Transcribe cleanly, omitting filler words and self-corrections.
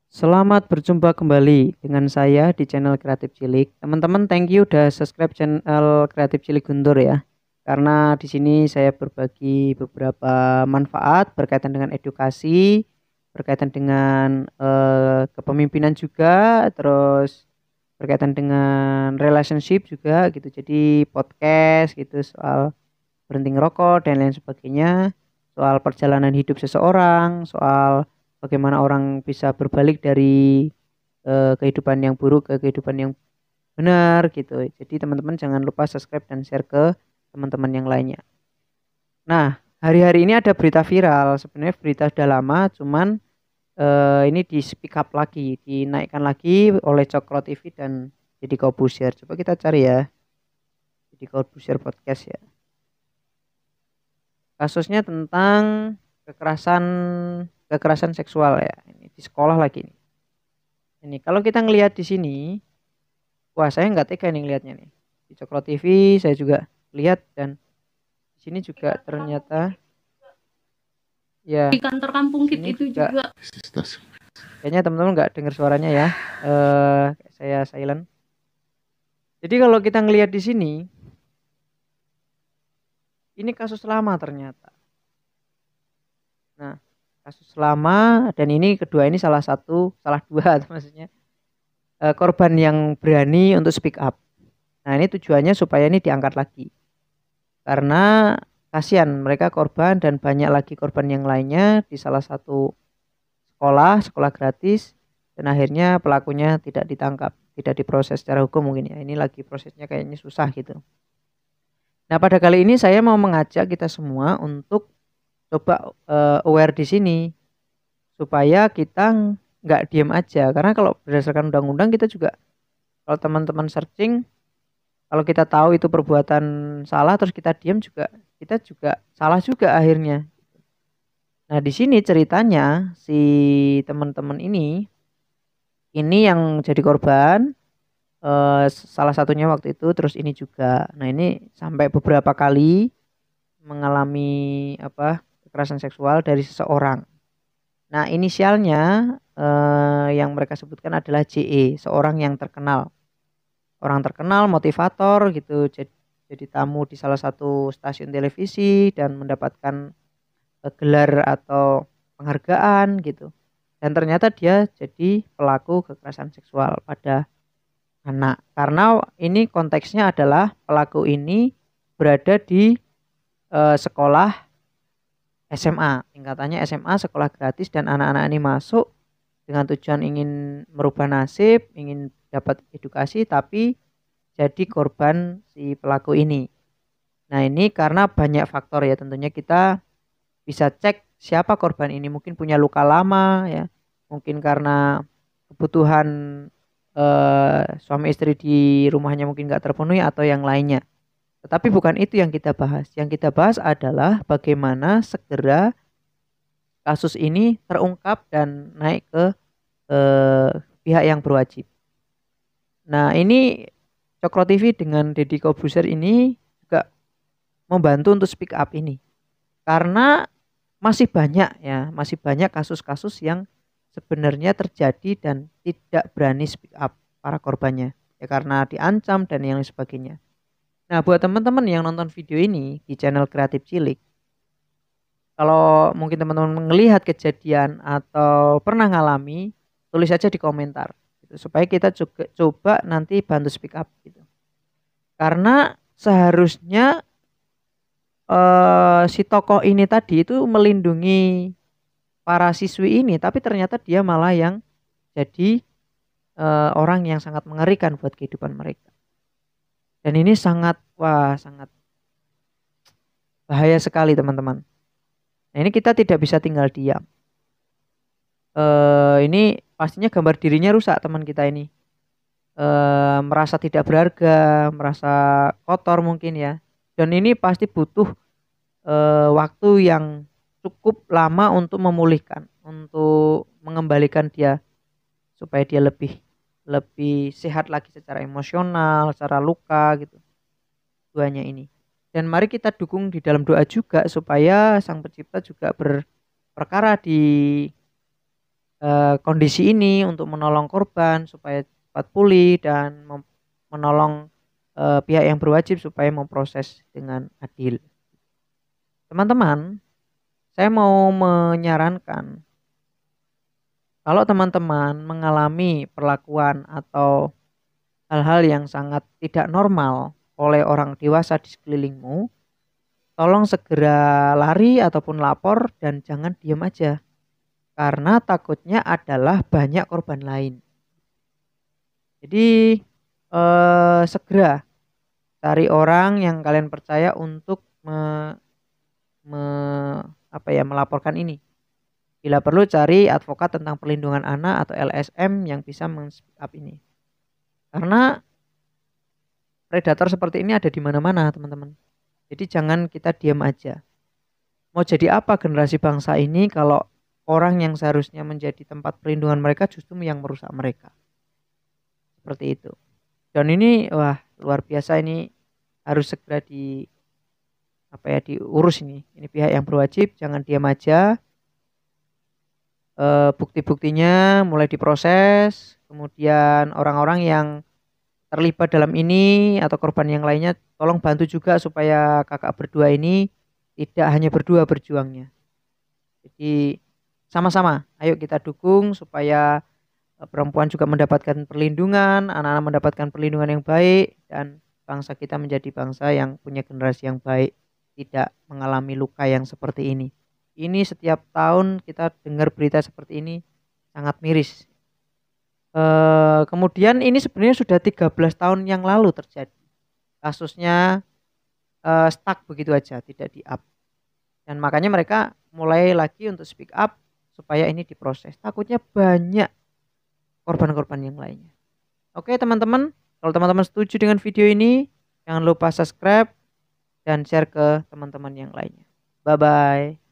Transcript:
Selamat berjumpa kembali dengan saya di channel Kreatif Cilik. Teman-teman, thank you udah subscribe channel Kreatif Cilik Guntur ya. Karena di sini saya berbagi beberapa manfaat berkaitan dengan edukasi, berkaitan dengan kepemimpinan juga, terus berkaitan dengan relationship juga gitu. Jadi podcast gitu soal berhenti ngerokok dan lain sebagainya, soal perjalanan hidup seseorang, soal bagaimana orang bisa berbalik dari kehidupan yang buruk ke kehidupan yang benar gitu. Jadi teman-teman jangan lupa subscribe dan share ke teman-teman yang lainnya. Nah, hari-hari ini ada berita viral. Sebenarnya berita sudah lama, cuman ini di speak up lagi, dinaikkan lagi oleh Cokro TV dan Deddy Corbuzier. Coba kita cari ya, Deddy Corbuzier podcast ya. Kasusnya tentang kekerasan kekerasan seksual ya. Ini di sekolah lagi nih. Ini kalau kita ngelihat di sini, wah saya nggak tega nih ngelihatnya nih. Di Cokro TV saya juga lihat dan di sini juga ternyata ya Di kantor kampung kita ini itu juga juga. kayaknya teman-teman nggak dengar suaranya ya. Saya silent. Jadi kalau kita ngelihat di sini, ini kasus lama ternyata. Nah, kasus lama dan ini kedua ini salah dua maksudnya korban yang berani untuk speak up. Nah, ini tujuannya supaya ini diangkat lagi. Karena kasihan mereka korban dan banyak lagi korban yang lainnya di salah satu sekolah gratis dan akhirnya pelakunya tidak ditangkap, tidak diproses secara hukum mungkin ya. Ini lagi prosesnya kayaknya susah gitu. Nah, pada kali ini saya mau mengajak kita semua untuk coba aware di sini supaya kita nggak diam aja. Karena kalau berdasarkan undang-undang kita juga kalau teman-teman searching, kalau kita tahu itu perbuatan salah terus kita diam juga, kita juga salah juga akhirnya. Nah, di sini ceritanya si teman-teman ini yang jadi korban salah satunya waktu itu terus ini juga. Nah, ini sampai beberapa kali mengalami kekerasan seksual dari seseorang. Nah, inisialnya yang mereka sebutkan adalah JE, seorang yang terkenal. Orang terkenal, motivator gitu. Jadi tamu di salah satu stasiun televisi dan mendapatkan gelar atau penghargaan gitu. Dan ternyata dia jadi pelaku kekerasan seksual pada anak. Karena ini konteksnya adalah pelaku ini berada di sekolah SMA, tingkatannya SMA, sekolah gratis dan anak-anak ini masuk dengan tujuan ingin merubah nasib, ingin dapat edukasi tapi jadi korban si pelaku ini. Nah, ini karena banyak faktor ya, tentunya kita bisa cek siapa korban ini, mungkin punya luka lama ya, mungkin karena kebutuhan suami istri di rumahnya mungkin nggak terpenuhi atau yang lainnya. Tetapi bukan itu yang kita bahas. Yang kita bahas adalah bagaimana segera kasus ini terungkap dan naik ke pihak yang berwajib. Nah, ini Cokro TV dengan Deddy Corbuzier ini juga membantu untuk speak up ini. Karena masih banyak kasus-kasus yang sebenarnya terjadi dan tidak berani speak up para korbannya. Ya karena diancam dan yang sebagainya. Nah, buat teman-teman yang nonton video ini di channel Kreatif Cilik, kalau mungkin teman-teman melihat kejadian atau pernah ngalami, tulis aja di komentar gitu, supaya kita juga coba nanti bantu speak up gitu. Karena seharusnya si tokoh ini tadi itu melindungi para siswi ini, tapi ternyata dia malah yang jadi orang yang sangat mengerikan buat kehidupan mereka. Dan ini sangat bahaya sekali teman-teman. Nah, ini kita tidak bisa tinggal diam. Ini pastinya gambar dirinya rusak teman kita ini. Merasa tidak berharga, merasa kotor mungkin ya. Dan ini pasti butuh waktu yang cukup lama untuk memulihkan, untuk mengembalikan dia supaya dia lebih lebih sehat lagi secara emosional, secara luka gitu. Duanya ini. Dan mari kita dukung di dalam doa juga supaya Sang Pencipta juga berperkara di kondisi ini untuk menolong korban supaya cepat pulih dan menolong pihak yang berwajib supaya memproses dengan adil. Teman-teman, saya mau menyarankan kalau teman-teman mengalami perlakuan atau hal-hal yang sangat tidak normal oleh orang dewasa di sekelilingmu, tolong segera lari ataupun lapor dan jangan diam aja. Karena takutnya adalah banyak korban lain. Jadi segera cari orang yang kalian percaya untuk melaporkan ini. Bila perlu cari advokat tentang perlindungan anak atau LSM yang bisa men-speak up ini. Karena predator seperti ini ada di mana-mana, teman-teman. Jadi jangan kita diam aja. Mau jadi apa generasi bangsa ini kalau orang yang seharusnya menjadi tempat perlindungan mereka justru yang merusak mereka. Seperti itu. Dan ini wah luar biasa, ini harus segera diurus ini. Ini pihak yang berwajib, jangan diam aja. Bukti-buktinya mulai diproses, kemudian orang-orang yang terlibat dalam ini atau korban yang lainnya tolong bantu juga supaya kakak berdua ini tidak hanya berdua berjuangnya. Jadi sama-sama ayo kita dukung supaya perempuan juga mendapatkan perlindungan, anak-anak mendapatkan perlindungan yang baik, dan bangsa kita menjadi bangsa yang punya generasi yang baik, tidak mengalami luka yang seperti ini. Ini setiap tahun kita dengar berita seperti ini sangat miris. Kemudian ini sebenarnya sudah 13 tahun yang lalu terjadi. Kasusnya stuck begitu aja, tidak di-up. Dan makanya mereka mulai lagi untuk speak up supaya ini diproses. Takutnya banyak korban-korban yang lainnya. Oke teman-teman, kalau teman-teman setuju dengan video ini, jangan lupa subscribe dan share ke teman-teman yang lainnya. Bye-bye.